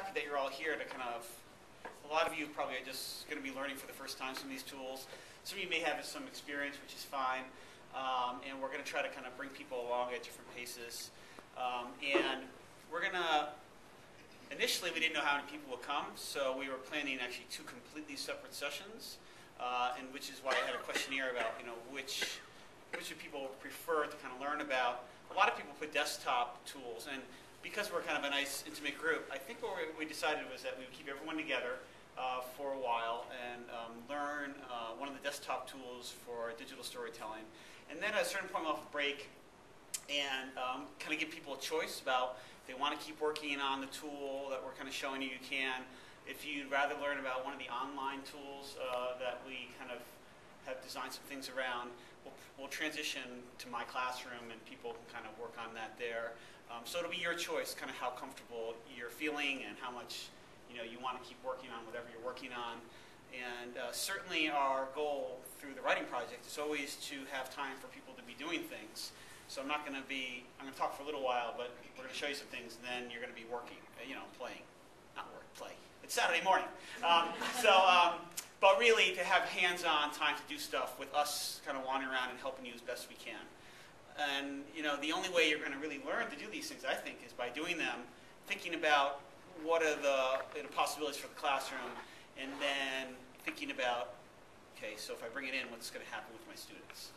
happy that you're all here to kind of, a lot of you probably are just going to be learning for the first time some of these tools. Some of you may have some experience, which is fine. And we're going to try to kind of bring people along at different paces. And we're going to, initially we didn't know how many people would come, so we were planning actually 2 completely separate sessions, and which is why I had a questionnaire about, which do people prefer to kind of learn about. A lot of people put desktop tools, and because we're kind of a nice, intimate group, I think what we decided was that we would keep everyone together for a while and learn one of the desktop tools for digital storytelling. And then at a certain point, we'll have a break and kind of give people a choice about if they want to keep working on the tool that we're kind of showing you, you can. If you'd rather learn about one of the online tools that we kind of have designed some things around, we'll transition to my classroom and people can kind of work on that there. So it'll be your choice, kind of how comfortable you're feeling and how much you want to keep working on whatever you're working on. And certainly our goal through the writing project is always to have time for people to be doing things. So I'm going to talk for a little while, but we're going to show you some things, and then you're going to be working, playing. Not work, play. It's Saturday morning. But really to have hands-on time to do stuff with us kind of wandering around and helping you as best we can. And the only way you're going to really learn to do these things, I think, is by doing them, thinking about what are the possibilities for the classroom, and then thinking about, okay, so if I bring it in, what's going to happen with my students?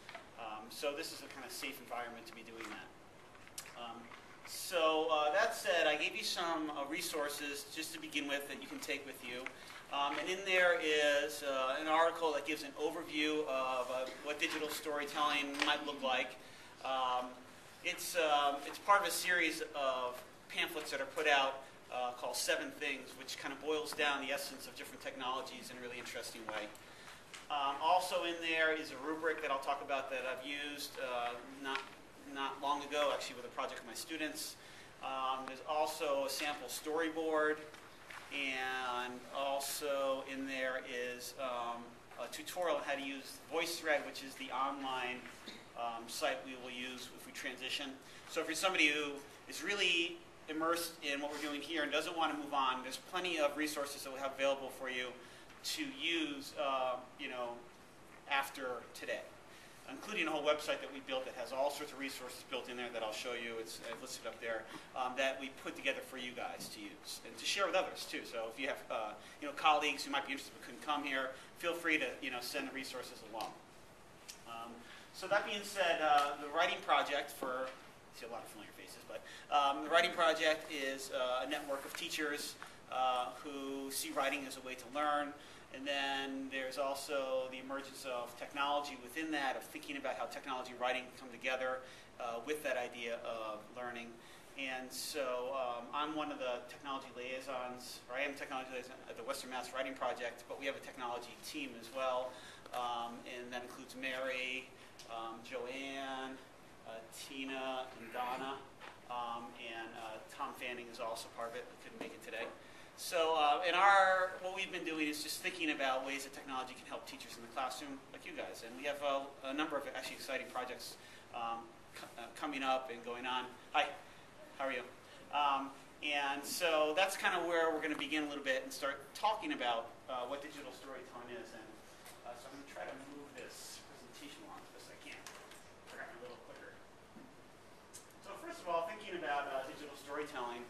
So this is a kind of safe environment to be doing that. That said, I gave you some resources just to begin with that you can take with you. And in there is an article that gives an overview of what digital storytelling might look like. It's part of a series of pamphlets that are put out called 7 Things, which kind of boils down the essence of different technologies in a really interesting way. Also in there is a rubric that I'll talk about that I've used not long ago, actually with a project with my students. There's also a sample storyboard, and also in there is a tutorial on how to use VoiceThread, which is the online site we will use if we transition. So if you're somebody who is really immersed in what we're doing here and doesn't want to move on, there's plenty of resources that we have available for you to use, after today, including a whole website that we built that has all sorts of resources built in there that I'll show you. I've listed up there that we put together for you guys to use and to share with others too. So if you have colleagues who might be interested but couldn't come here, feel free to send the resources along. So that being said, the writing project for I see a lot of familiar faces, but the writing project is a network of teachers who see writing as a way to learn. And then there's also the emergence of technology within that, of thinking about how technology and writing come together with that idea of learning. And so I'm one of the technology liaisons, or I am technology liaison at the Western Mass Writing Project, but we have a technology team as well. And that includes Mary, Joanne, Tina, and Donna, and Tom Fanning is also part of it, but couldn't make it today. So what we've been doing is just thinking about ways that technology can help teachers in the classroom, like you guys. And we have a number of actually exciting projects coming up and going on. Hi, how are you? And so that's kind of where we're going to begin a little bit and start talking about what digital storytelling is. And so I'm going to try to move this presentation along as best I can. Grab a little quicker. So first of all, thinking about digital storytelling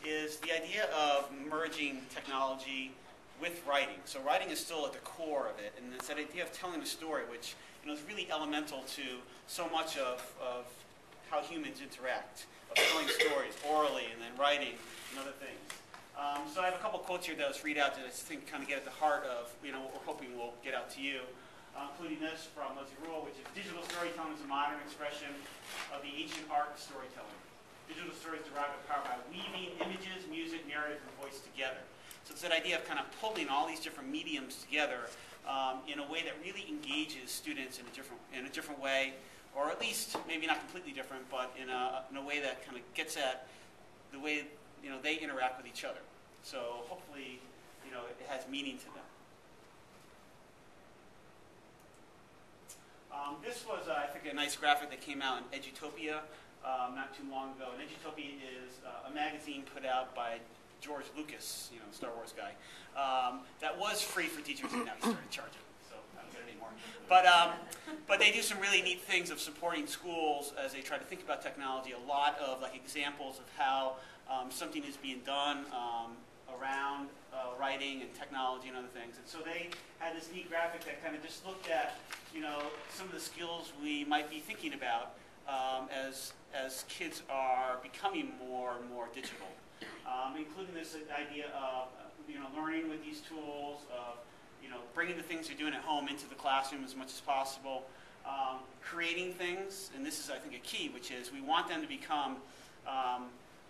is the idea of merging technology with writing. So writing is still at the core of it, and it's that idea of telling a story, which is really elemental to so much of how humans interact, of telling stories orally and then writing and other things. So I have a couple quotes here that I'll just read out that I think kind of get at the heart of what we're hoping will get out to you, including this from Leslie Rule, which is digital storytelling is a modern expression of the ancient art of storytelling. Digital stories derive their power by weaving images, music, narrative, and voice together. So it's that idea of kind of pulling all these different mediums together in a way that really engages students in a different way, or at least maybe not completely different, but in a way that kind of gets at the way they interact with each other. So hopefully it has meaning to them. This was, I think, a nice graphic that came out in Edutopia not too long ago. And Edutopia is a magazine put out by George Lucas, you know, Star Wars guy. That was free for teachers, and now he started charging, so I don't get it anymore. But they do some really neat things of supporting schools as they try to think about technology. A lot of like examples of how something is being done around writing and technology and other things. And so they had this neat graphic that kind of just looked at, you know, some of the skills we might be thinking about as kids are becoming more and more digital, including this idea of, you know, learning with these tools, of, you know, bringing the things they're doing at home into the classroom as much as possible, creating things, and this is, I think, a key, which is we want them to become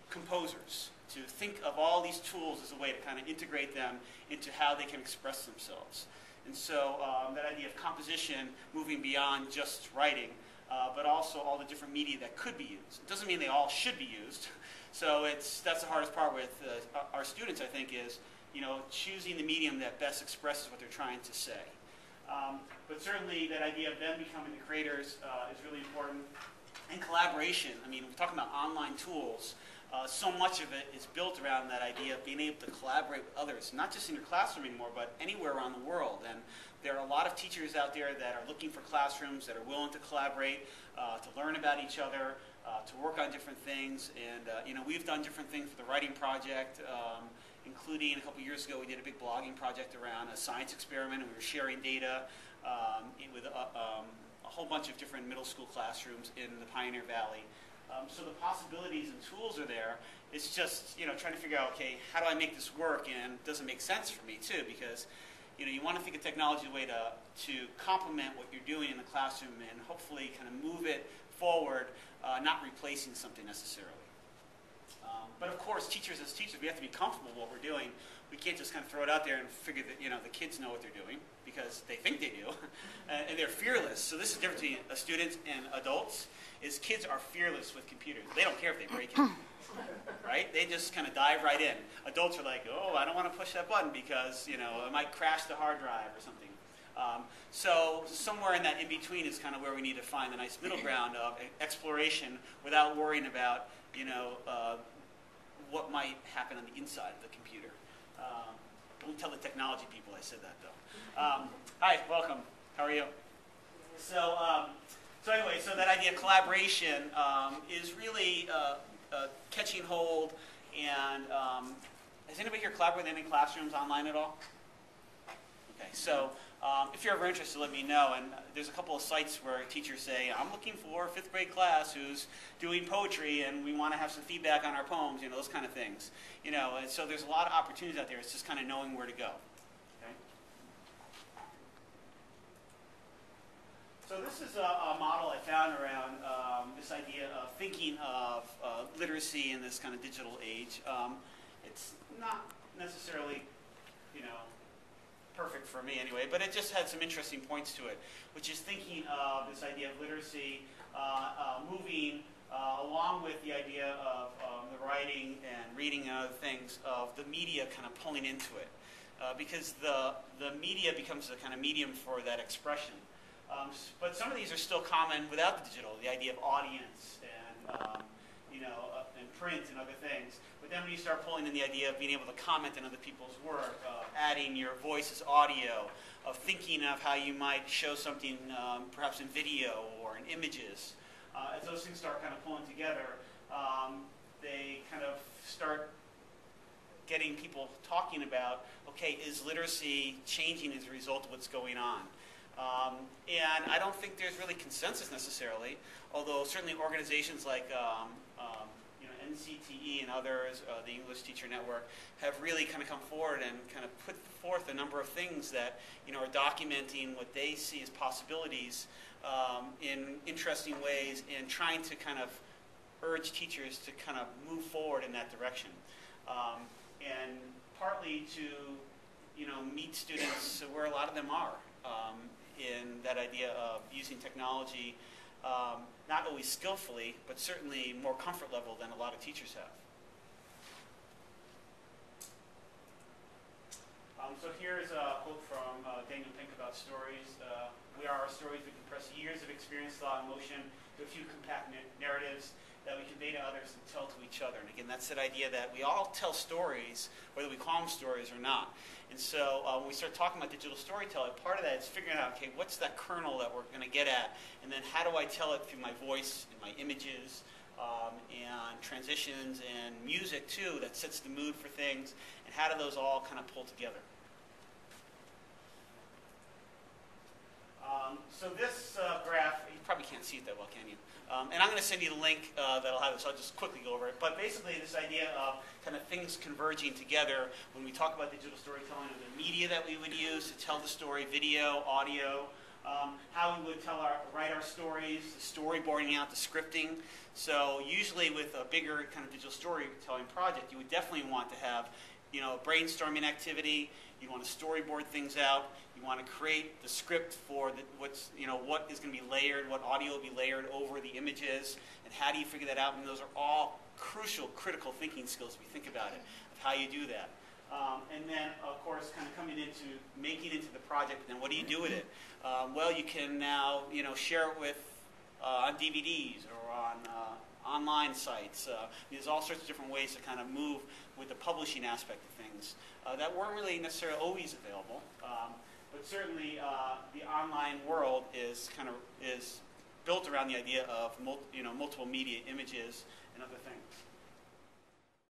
composers, to think of all these tools as a way to kind of integrate them into how they can express themselves. And so that idea of composition moving beyond just writing, but also all the different media that could be used. It doesn't mean they all should be used. So that's the hardest part with our students, I think, is, you know, choosing the medium that best expresses what they're trying to say. But certainly that idea of them becoming the creators is really important. And collaboration, I mean, we're talking about online tools. So much of it is built around that idea of being able to collaborate with others, not just in your classroom anymore, but anywhere around the world. And there are a lot of teachers out there that are looking for classrooms that are willing to collaborate, to learn about each other, to work on different things. And you know, we've done different things for the writing project, including a couple years ago we did a big blogging project around a science experiment, and we were sharing data with a whole bunch of different middle school classrooms in the Pioneer Valley. So the possibilities and tools are there. It's just, you know, trying to figure out, okay, how do I make this work, and does it make sense for me too? Because, you know, you want to think of technology as a way to complement what you're doing in the classroom and hopefully kind of move it forward, not replacing something necessarily. But of course, teachers as teachers, we have to be comfortable with what we're doing. We can't just kind of throw it out there and figure that, you know, the kids know what they're doing because they think they do, and they're fearless. So this is the difference between students and adults, is kids are fearless with computers. They don't care if they break it, right? They just kind of dive right in. Adults are like, oh, I don't want to push that button because, you know, it might crash the hard drive or something. So somewhere in that in-between is kind of where we need to find a nice middle ground of exploration without worrying about, you know, what might happen on the inside of the computer. Don't tell the technology people I said that, though. Hi, welcome. How are you? So anyway, so that idea of collaboration is really catching hold. And has anybody here collaborated in any classrooms online at all? Okay, so if you're ever interested, let me know. And there's a couple of sites where teachers say, I'm looking for a 5th grade class who's doing poetry and we want to have some feedback on our poems, you know, those kind of things. You know, and so there's a lot of opportunities out there. It's just kind of knowing where to go. Okay? So this is a model I found around this idea of thinking of literacy in this kind of digital age. It's not necessarily, you know, perfect for me anyway, but it just had some interesting points to it, which is thinking of this idea of literacy moving along with the idea of the writing and reading and other things, of the media kind of pulling into it. Because the media becomes a kind of medium for that expression. But some of these are still common without the digital, the idea of audience and, you know, and print and other things. But then when you start pulling in the idea of being able to comment on other people's work, adding your voice as audio, of thinking of how you might show something perhaps in video or in images, as those things start kind of pulling together, they kind of start getting people talking about, okay, is literacy changing as a result of what's going on? And I don't think there's really consensus necessarily, although certainly organizations like you know, NCTE and others, the English Teacher Network, have really kind of come forward and kind of put forth a number of things that, you know, are documenting what they see as possibilities in interesting ways, and trying to kind of urge teachers to kind of move forward in that direction. And partly to, you know, meet students where a lot of them are. In that idea of using technology, not always skillfully, but certainly more comfort level than a lot of teachers have. So here's a quote from Daniel Pink about stories. We are our stories. We compress years of experience, thought, and emotion to a few compact narratives. that we convey to others and tell to each other. And again, that's that idea that we all tell stories, whether we call them stories or not. And so when we start talking about digital storytelling, part of that is figuring out, okay, what's that kernel that we're going to get at? And then how do I tell it through my voice and my images and transitions and music, too, that sets the mood for things? And how do those all kind of pull together? So this graph, you probably can't see it that well, can you? And I'm going to send you the link that'll have it, so I'll just quickly go over it. But basically, this idea of kind of things converging together when we talk about digital storytelling, of the media that we would use to tell the story, video, audio, how we would write our stories, the storyboarding out, the scripting. So usually with a bigger kind of digital storytelling project, you would definitely want to have, you know, brainstorming activity. You want to storyboard things out. You want to create the script for what is going to be layered, what audio will be layered over the images, and how do you figure that out? And those are all crucial, critical thinking skills if you think about it, of how you do that. And then, of course, kind of coming into making it into the project. And then what do you do with it? Well, you can now, you know, share it with on DVDs or on online sites. There's all sorts of different ways to kind of move with the publishing aspect of things that weren't really necessarily always available. But certainly, the online world is built around the idea of multiple media, images, and other things.